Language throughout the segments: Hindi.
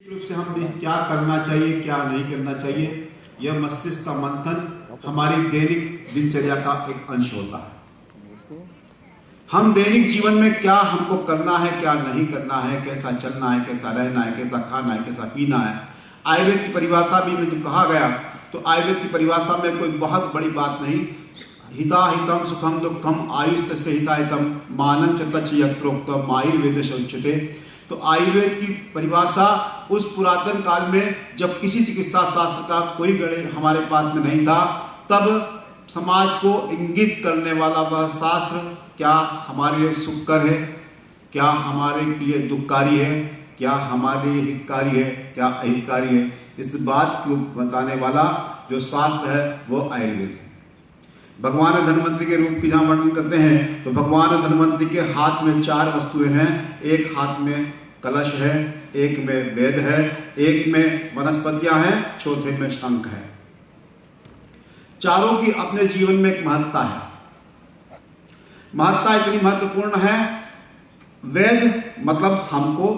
रूप से हमें क्या करना चाहिए, क्या नहीं करना चाहिए, यह मस्तिष्क का मंथन हमारी दैनिक दिनचर्या का एक अंश होता है। हम दैनिक जीवन में क्या हमको करना है, क्या नहीं करना है, कैसा चलना है, कैसा रहना है, कैसा खाना है, कैसा पीना है। आयुर्वेद की परिभाषा भी में जब कहा गया तो आयुर्वेद की परिभाषा में कोई बहुत बड़ी बात नहीं। हिता हितम सुखम दुखम आयुष तस्य हिता हितम मानम च तच्च यत्रोक्तम आयुर्वेद से उच्यते। तो आयुर्वेद की परिभाषा उस पुरातन काल में जब किसी चिकित्सा शास्त्र का कोई गणित हमारे पास में नहीं था, तब समाज को इंगित करने वाला वह शास्त्र क्या हमारे लिए सुखकर है, क्या हमारे लिए दुखकारी है, क्या हमारे लिए हितकारी है, क्या अहितकारी है, इस बात को बताने वाला जो शास्त्र है वो आयुर्वेद है। भगवान धन्वंतरि के रूप की जहां वर्णन करते हैं तो भगवान धन्वंतरि के हाथ में 4 वस्तुएं हैं। एक हाथ में कलश है, एक में वेद है, एक में वनस्पतियां हैं, चौथे में शंख है। चारों की अपने जीवन में एक महत्ता है। महत्ता इतनी महत्वपूर्ण है, वेद मतलब हमको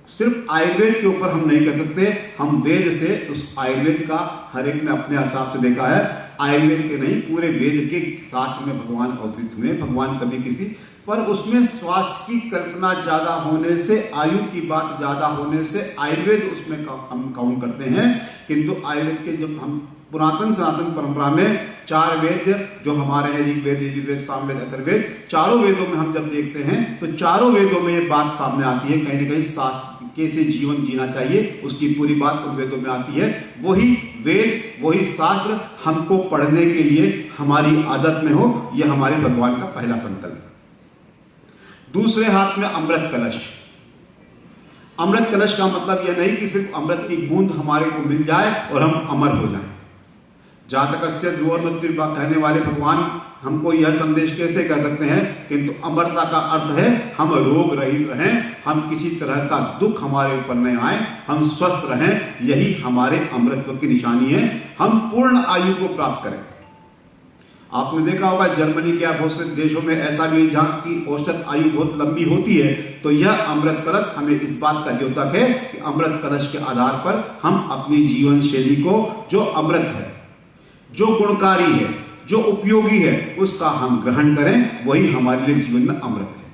सिर्फ आयुर्वेद के ऊपर हम नहीं कह सकते, हम वेद से उस आयुर्वेद का हर एक ने अपने हिसाब से देखा है। आयुर्वेद के नहीं, पूरे वेद के साथ में भगवान अवतरित हुए। भगवान कभी किसी पर उसमें स्वास्थ्य की कल्पना ज्यादा होने से, आयु की बात ज्यादा होने से आयुर्वेद उसमें हम काउंट करते हैं। किंतु आयुर्वेद के जब हम पुरातन सनातन परंपरा में 4 वेद जो हमारे हैं, ऋग्वेद, यजुर्वेद, सामवेद, अथर्ववेद, चारों वेदों में हम जब देखते हैं तो चारों वेदों में ये बात सामने आती है। कहीं ना कहीं शास्त्र कैसे जीवन जीना चाहिए उसकी पूरी बात उन वेदों में आती है। वही वेद, वही शास्त्र हमको पढ़ने के लिए हमारी आदत में हो, यह हमारे भगवान का पहला संकल्प है। दूसरे हाथ में अमृत कलश। अमृत कलश का मतलब यह नहीं कि सिर्फ अमृत की बूंद हमारे को मिल जाए और हम अमर हो जाएं। जातकस्य ध्रुव मृत्यु कहने वाले भगवान हमको यह संदेश कैसे कह सकते हैं, किंतु अमरता का अर्थ है हम रोग रहित रहें, हम किसी तरह का दुख हमारे ऊपर नहीं आए, हम स्वस्थ रहें, यही हमारे अमृतत्व की निशानी है। हम पूर्ण आयु को प्राप्त करें। आपने देखा होगा जर्मनी के बहुत से देशों में ऐसा भी जहां की औसत आयु बहुत लंबी होती है, तो यह अमृत कलश हमें इस बात का द्योतक है कि अमृत कलश के आधार पर हम अपनी जीवन शैली को, जो अमृत है, जो गुणकारी है, जो उपयोगी है, उसका हम ग्रहण करें, वही हमारे लिए जीवन में अमृत है।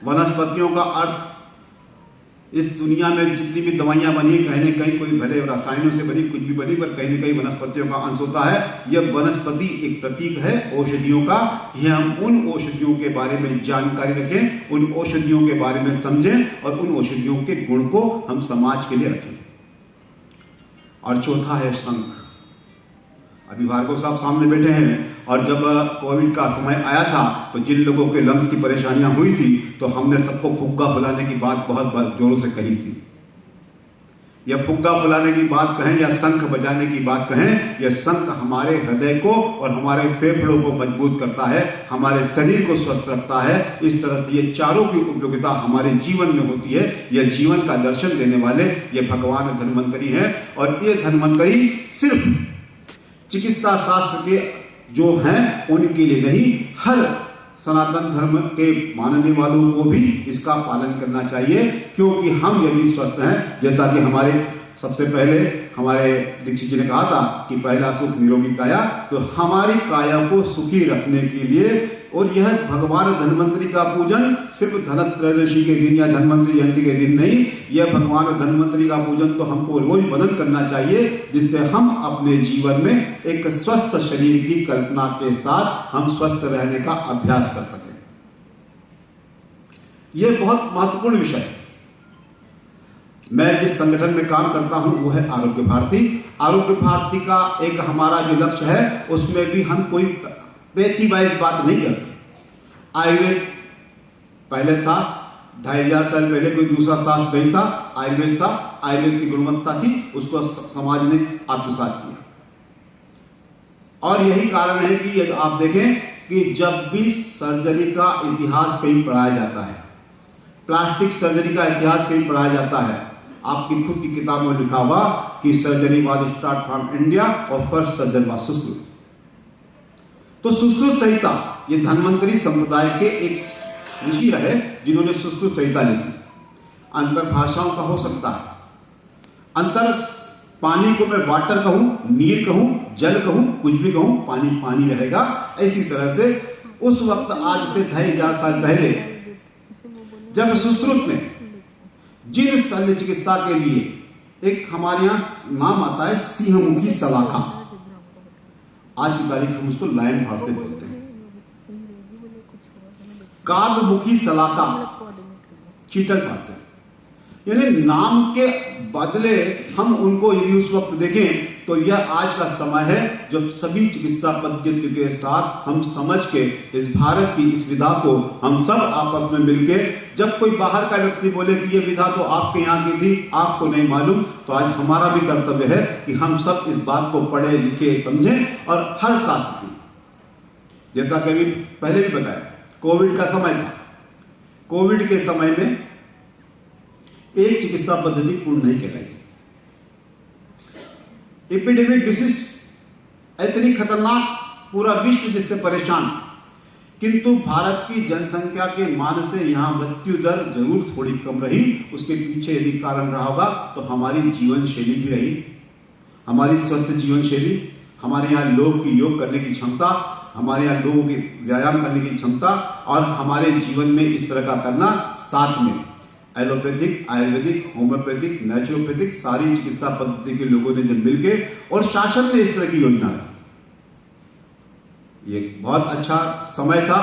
वनस्पतियों का अर्थ, इस दुनिया में जितनी भी दवाइयां बनी, कहीं न कहीं कोई भले रसायनों से बनी, कुछ भी बनी, पर कहीं न कहीं वनस्पतियों का अंश होता है। यह वनस्पति एक प्रतीक है औषधियों का। यह हम उन औषधियों के बारे में जानकारी रखें, उन औषधियों के बारे में समझें और उन औषधियों के गुण को हम समाज के लिए रखें। और चौथा है शंख। अभी भार्गव साहब सामने बैठे हैं, और जब कोविड का समय आया था तो जिन लोगों के लंग्स की परेशानियां हुई थी तो हमने सबको फुग्गा फुलाने की बात बहुत जोरों से कही थी। यह फुग्गा फुलाने की बात कहें या शंख बजाने की बात कहें, यह शंख हमारे हृदय को और हमारे फेफड़ों को मजबूत करता है, हमारे शरीर को स्वस्थ रखता है। इस तरह से ये चारों की उपयोगिता हमारे जीवन में होती है। यह जीवन का दर्शन देने वाले ये भगवान धन्वंतरि हैं। और ये धन्वंतरि सिर्फ चिकित्सा शास्त्र के जो हैं उनके लिए नहीं, हर सनातन धर्म के मानने वालों को भी इसका पालन करना चाहिए। क्योंकि हम यदि स्वस्थ हैं, जैसा कि हमारे सबसे पहले हमारे दीक्षित जी ने कहा था कि पहला सुख निरोगी काया, तो हमारी काया को सुखी रखने के लिए, और यह भगवान धन्वंतरि का पूजन सिर्फ धनत्रयोदशी के दिन या धन्वंतरि जयंती के दिन नहीं, यह भगवान धन्वंतरि का पूजन तो हमको रोज बदन करना चाहिए, जिससे हम अपने जीवन में एक स्वस्थ शरीर की कल्पना के साथ हम स्वस्थ रहने का अभ्यास कर सकें। यह बहुत महत्वपूर्ण विषय है। मैं जिस संगठन में काम करता हूं वो है आरोग्य भारती। आरोग्य भारती का एक हमारा जो लक्ष्य है, उसमें भी हम कोई पैथी वाइज बात नहीं करते। आयुर्वेद पहले था, 2500 साल पहले कोई दूसरा शास्त्र नहीं था, आयुर्वेद था। आयुर्वेद की गुणवत्ता थी, उसको समाज ने आत्मसात किया। और यही कारण है कि यदि आप देखें कि जब भी सर्जरी का इतिहास कहीं पढ़ाया जाता है, प्लास्टिक सर्जरी का इतिहास कहीं पढ़ाया जाता है, आपकी खुद की किताबों में लिखा हुआ कि surgery was start from India और फर्स्ट सर्जन वाज सुश्रुत। तो सुश्रुत संहिता ये धन्वंतरि संप्रदाय के एक ऋषि रहे जिन्होंने सुश्रुत संहिता लिखी। अंतर भाषाओं का हो सकता है। अंतर पानी को मैं वाटर कहूं, नीर कहूं, जल कहूं, कुछ भी कहूं, पानी पानी रहेगा। इसी तरह से उस वक्त आज से 2500 साल पहले जब सुश्रुत ने जिन शल्य चिकित्सा के लिए एक हमारे यहां नाम आता है सिंहमुखी सलाखा, आज की तारीख हम उसको लायन फाड़ से बोलते हैं, कागमुखी सलाखा चीटल फाड़ से, यानी नाम के बदले हम उनको यदि उस वक्त देखें तो यह आज का समय है जब सभी चिकित्सा पद्धतियों के साथ हम समझ के इस भारत की इस विधा को हम सब आपस में मिलके, जब कोई बाहर का व्यक्ति बोले कि यह विधा तो आपके यहाँ की थी, आपको नहीं मालूम, तो आज हमारा भी कर्तव्य है कि हम सब इस बात को पढ़े लिखे समझें और हर शास्त्र की, जैसा कि अभी पहले भी बताया, कोविड का समय था। कोविड के समय में एक चिकित्सा पद्धति पूर्ण नहीं कहलाई। एपिडेमिक डिसीज इतनी खतरनाक, पूरा विश्व जिससे परेशान, किंतु भारत की जनसंख्या के मान से यहां मृत्यु दर जरूर थोड़ी कम रही। उसके पीछे यदि कारण रहा होगा तो हमारी जीवन शैली भी रही, हमारी स्वस्थ जीवन शैली, हमारे यहाँ लोग की योग करने की क्षमता, हमारे यहाँ लोगों की व्यायाम करने की क्षमता, और हमारे जीवन में इस तरह का करना, साथ में एलोपैथिक, आयुर्वेदिक, होम्योपैथिक, नेचुरोपैथिक सारी चिकित्सा पद्धति के लोगों ने जब मिलके, और शासन ने इस तरह की योजना लाई, ये बहुत अच्छा समय था।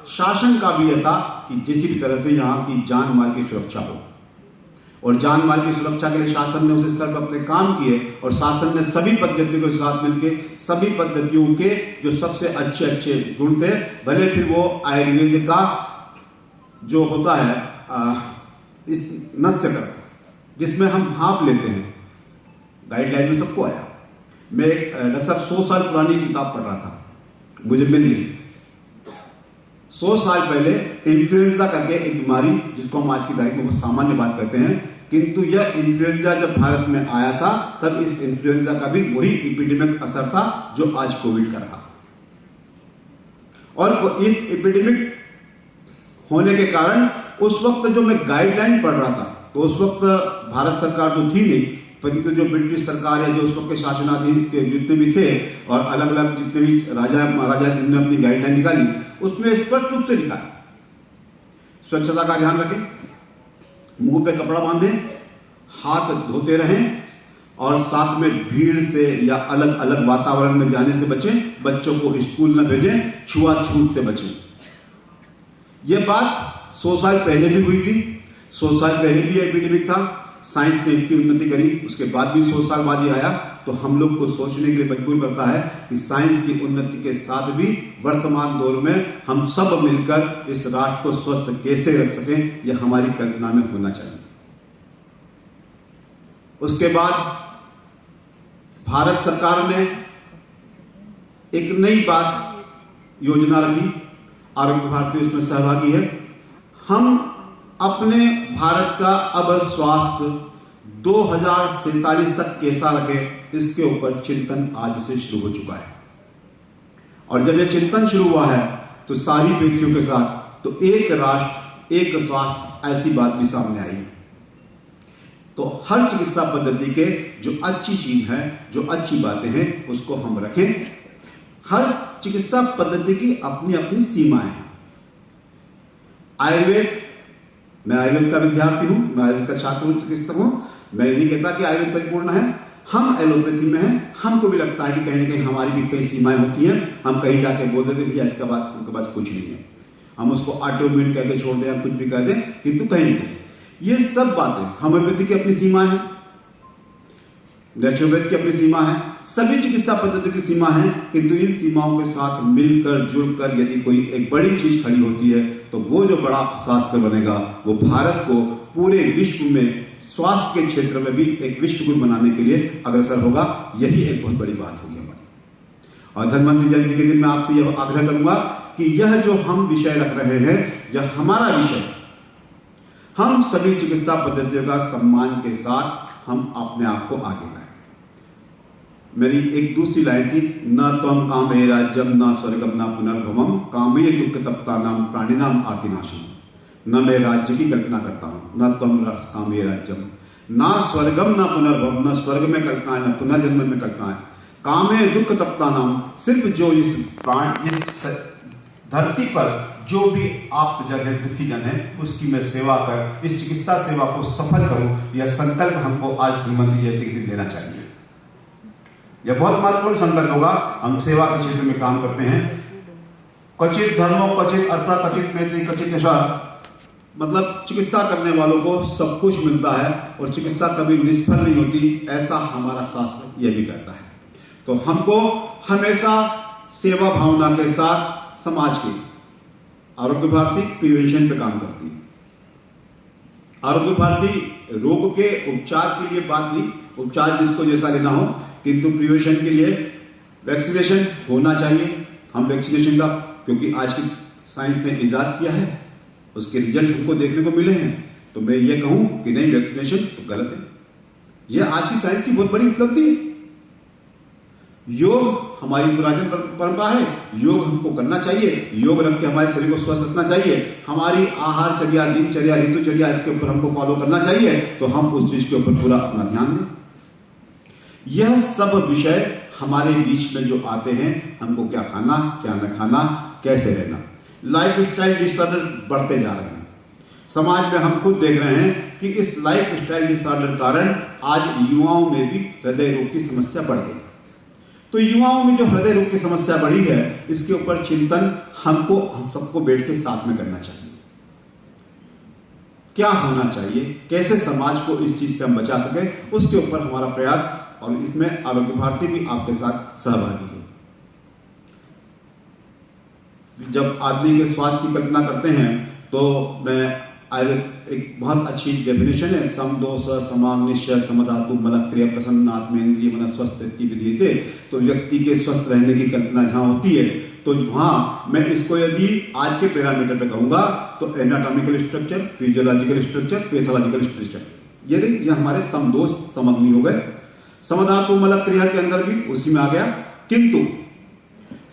शासन का भी यह था कि किसी भी तरह से यहाँ की जान माल की सुरक्षा हो, और जान माल की सुरक्षा के लिए शासन ने उस स्तर पर अपने काम किए, और शासन ने सभी पद्धतियों के साथ मिलके सभी पद्धतियों के जो सबसे अच्छे अच्छे गुण थे, भले फिर वो आयुर्वेद का जो होता है इस नस्य कर, जिसमें हम भाप लेते हैं, गाइडलाइन में सबको आया। मैं डॉक्टर साहब 100 साल पुरानी किताब पढ़ रहा था, मुझे मिल गई। 100 साल पहले इन्फ्लुएंजा करके एक बीमारी, जिसको हम आज की तारीख में बहुत सामान्य बात करते हैं, किंतु यह इन्फ्लुएंजा जब भारत में आया था तब इस इन्फ्लुएंजा का भी वही एपिडेमिक असर था जो आज कोविड का रहा। और इस एपिडेमिक होने के कारण उस वक्त जो मैं गाइडलाइन पढ़ रहा था, तो उस वक्त भारत सरकार तो थी नहीं, परंतु जो ब्रिटिश सरकार या जो उस वक्त के शासनाधीन के जितने भी थे और अलग अलग जितने भी राजा महाराजा जिन्होंने अपनी गाइडलाइन निकाली, उसमें स्पष्ट रूप से लिखा है स्वच्छता का ध्यान रखें, मुंह पे कपड़ा बांधें, हाथ धोते रहें, और साथ में भीड़ से या अलग अलग वातावरण में जाने से बचें, बच्चों को स्कूल न भेजें, छुआछूत से बचें। यह बात 100 साल पहले भी हुई थी, 100 साल पहले भी एपिडेमिक था, साइंस ने इतनी उन्नति करी, उसके बाद भी 100 साल बाद ही आया, तो हम लोग को सोचने के लिए मजबूर करता है कि साइंस की उन्नति के साथ भी वर्तमान दौर में हम सब मिलकर इस राष्ट्र को स्वस्थ कैसे रख सकें, यह हमारी कल्पना में होना चाहिए। उसके बाद भारत सरकार ने एक नई बात योजना रखी, आरोग्य भारती उसमें सहभागी है। हम अपने भारत का अब स्वास्थ्य 2047 तक कैसा रखे, इसके ऊपर चिंतन आज से शुरू हो चुका है। और जब यह चिंतन शुरू हुआ है तो सारी व्यक्तियों के साथ तो एक राष्ट्र एक स्वास्थ्य, ऐसी बात भी सामने आई। तो हर चिकित्सा पद्धति के जो अच्छी चीज है, जो अच्छी बातें हैं, उसको हम रखें। हर चिकित्सा पद्धति की अपनी अपनी सीमाएं हैं। आयुर्वेद, मैं आयुर्वेद का विद्यार्थी हूं, मैं आयुर्वेद का छात्र हूं, चिकित्सक हूं, मैं नहीं कहता कि आयुर्वेद परिपूर्ण है। हम एलोपैथी में हैं, हमको भी लगता है कि कहीं ना कहीं हमारी भी कई सीमाएं होती हैं। हम कहीं जाके बोल देते भैया इसका बात उनके पास कुछ नहीं है, हम उसको ऑटोइम्यून कह के छोड़ दें या कुछ भी कह दें, किंतु कहीं नहीं। ये सब बातें, होम्योपैथी की अपनी सीमा है, नेचुरोपैथी की अपनी सीमा है, सभी चिकित्सा पद्धति की सीमा है, किंतु इन सीमाओं के साथ मिलकर जुड़कर यदि कोई एक बड़ी चीज खड़ी होती है तो वो जो बड़ा शास्त्र बनेगा वो भारत को पूरे विश्व में स्वास्थ्य के क्षेत्र में भी एक विश्व गुरु बनाने के लिए अग्रसर होगा। यही एक बहुत बड़ी बात होगी हमारी। और धन्वंतरि जयंती के दिन मैं आपसे यह आग्रह करूंगा कि यह जो हम विषय रख रहे हैं, यह हमारा विषय, हम सभी चिकित्सा पद्धतियों का सम्मान के साथ हम अपने आप को आगे लाएं। मेरी एक दूसरी लाइन थी, न त्वं कामे राज्यम न स्वर्गम न पुनर्भवम कामये दुख तप्ता नाम प्राणिनाम आर्तिनाशम। न मैं राज्य की कल्पना करता हूं, न त्वं कामे राज्यम, ना स्वर्गम न पुनर्भव, न स्वर्ग में कल्पना है न पुनर्जन्म में कल्पना है। कामे दुख तप्ता नाम, सिर्फ जो इस धरती पर जो भी आप्त जन है, दुखी जन है, उसकी मैं सेवा कर, इस चिकित्सा सेवा को सफल करूं, यह संकल्प हमको आज धन्वंतरि जयंती के दिन लेना चाहिए। यह बहुत महत्वपूर्ण संकल्प होगा। हम सेवा के क्षेत्र में काम करते हैं। क्वचित धर्मो क्वचित अर्थ क्वचित मैत्री क्वचित यशा, मतलब चिकित्सा करने वालों को सब कुछ मिलता है और चिकित्सा कभी निष्फल नहीं होती, ऐसा हमारा शास्त्र यह भी कहता है। तो हमको हमेशा सेवा भावना के साथ समाज की आरोग्य भारती प्रिवेंशन पे काम करती है। आरोग्य भारती रोग के उपचार के लिए बात नहीं, उपचार जिसको जैसा लेना हो, किंतु प्रिवेंशन के लिए वैक्सीनेशन होना चाहिए। हम वैक्सीनेशन का, क्योंकि आज की साइंस ने इजाद किया है, उसके रिजल्ट हमको देखने को मिले हैं, तो मैं ये कहूं कि नहीं वैक्सीनेशन तो गलत है। यह आज की साइंस की बहुत बड़ी उपलब्धि है। योग हमारी पुरातन परंपरा है, योग हमको करना चाहिए, योग रख के हमारे शरीर को स्वस्थ रखना चाहिए। हमारी आहारचर्या, दिनचर्या, ऋतुचर्या, इसके ऊपर हमको फॉलो करना चाहिए, तो हम उस चीज के ऊपर पूरा अपना ध्यान दें। यह सब विषय हमारे बीच में जो आते हैं, हमको क्या खाना, क्या न खाना, कैसे रहना, लाइफ स्टाइल डिसऑर्डर बढ़ते जा रहे हैं। समाज में हम खुद देख रहे हैं कि इस लाइफ स्टाइल डिसऑर्डर कारण आज युवाओं में भी हृदय रोग की समस्या बढ़ गई। तो युवाओं में जो हृदय रोग की समस्या बढ़ी है, इसके ऊपर चिंतन हम सबको बैठ के साथ में करना चाहिए। क्या होना चाहिए, कैसे समाज को इस चीज से हम बचा सके, उसके ऊपर हमारा प्रयास, और इसमें आरोग्य भारती भी आपके साथ सहभागी है। जब आदमी के स्वास्थ्य की कल्पना करते हैं तो मैं एक बहुत अच्छी डेफिनेशन है, सम दोष समाम निश्चय समधातु मलक क्रिया प्रसन्न आत्मेन्द्रिय मन स्वस्थ विधि। तो व्यक्ति के स्वस्थ रहने की कल्पना जहां होती है, तो वहां मैं इसको यदि आज के पैरामीटर पे कहूंगा तो anatomical structure, physiological structure, pathological structure, ये हमारे समदोष समग्नि हो गए। समधातु मलक क्रिया के अंदर भी उसी में आ गया, किंतु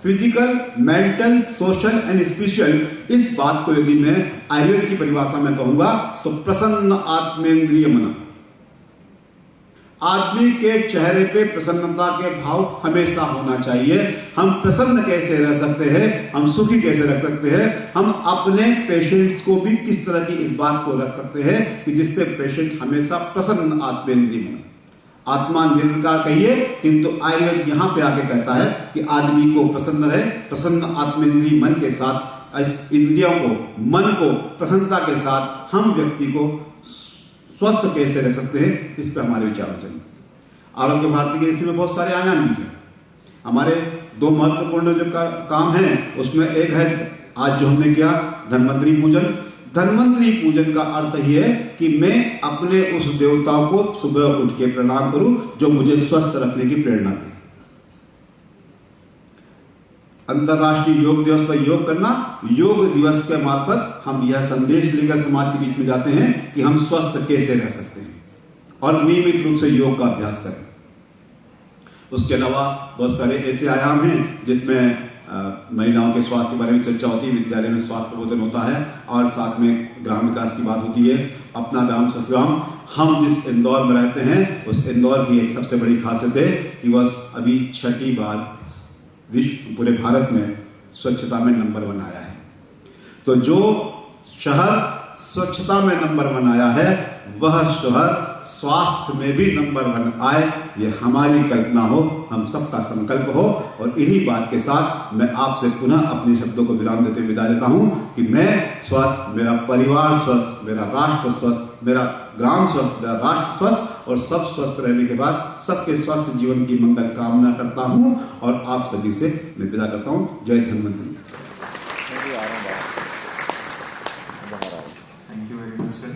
physical, mental, social and spiritual, इस बात को यदि मैं आयुर्वेद की परिभाषा में कहूंगा तो प्रसन्न आत्मेंद्रिय मन। आदमी के चेहरे पे प्रसन्नता के भाव हमेशा होना चाहिए। हम प्रसन्न कैसे रह सकते हैं, हम सुखी कैसे रख सकते हैं, हम अपने पेशेंट्स को भी किस तरह की इस बात को रख सकते हैं कि जिससे पेशेंट हमेशा प्रसन्न आत्मेंद्रिय मन, आत्मा निर्विकार कहिए, किंतु आयुर्वेद यहां पे आके कहता है कि आदमी को प्रसन्न रहे, प्रसन्न आत्मेंद्रिय मन के साथ, इस इंद्रियों को, मन को प्रसन्नता के साथ हम व्यक्ति को स्वस्थ कैसे रख सकते हैं, इस पे हमारे विचार चाहिए। आरोग्य भारती के इसमें बहुत सारे आयाम भी हैं। हमारे दो महत्वपूर्ण जो काम है, उसमें एक है आज जो हमने किया धन्वंतरि पूजन। धन्वंतरि पूजन का अर्थ ही है कि मैं अपने उस देवताओं को सुबह उठ के प्रणाम करूं जो मुझे स्वस्थ रखने की प्रेरणा दे। अंतरराष्ट्रीय योग दिवस पर योग करना, योग दिवस के मार्फत हम यह संदेश लेकर समाज के बीच में जाते हैं कि हम स्वस्थ कैसे रह सकते हैं और नियमित रूप से योग का अभ्यास करें। उसके अलावा बहुत सारे ऐसे आयाम हैं जिसमें महिलाओं के स्वास्थ्य के बारे में चर्चा होती है, विद्यालय में स्वास्थ्य प्रबोधन होता है, और साथ में ग्राम विकास की बात होती है। अपना ग्राम स्वस्थ ग्राम, हम जिस इंदौर में रहते हैं उस इंदौर की एक सबसे बड़ी खासियत है कि वह अभी 6ठी बार विश्व पूरे भारत में स्वच्छता में नंबर 1 आया है। तो जो शहर स्वच्छता में नंबर 1 आया है, वह शहर स्वास्थ्य में भी नंबर 1 आए, ये हमारी कल्पना हो, हम सबका संकल्प हो। और इन्हीं बात के साथ मैं आपसे पुनः अपने शब्दों को विराम देते विदा लेता हूं कि मैं स्वस्थ, मेरा परिवार स्वस्थ, मेरा राष्ट्र स्वस्थ, मेरा ग्राम स्वस्थ, मेरा राष्ट्र स्वस्थ, और सब स्वस्थ रहने के बाद सबके स्वस्थ जीवन की मंगल कामना करता हूं और आप सभी से मैं विदा करता हूं। जय धन्वंतरि।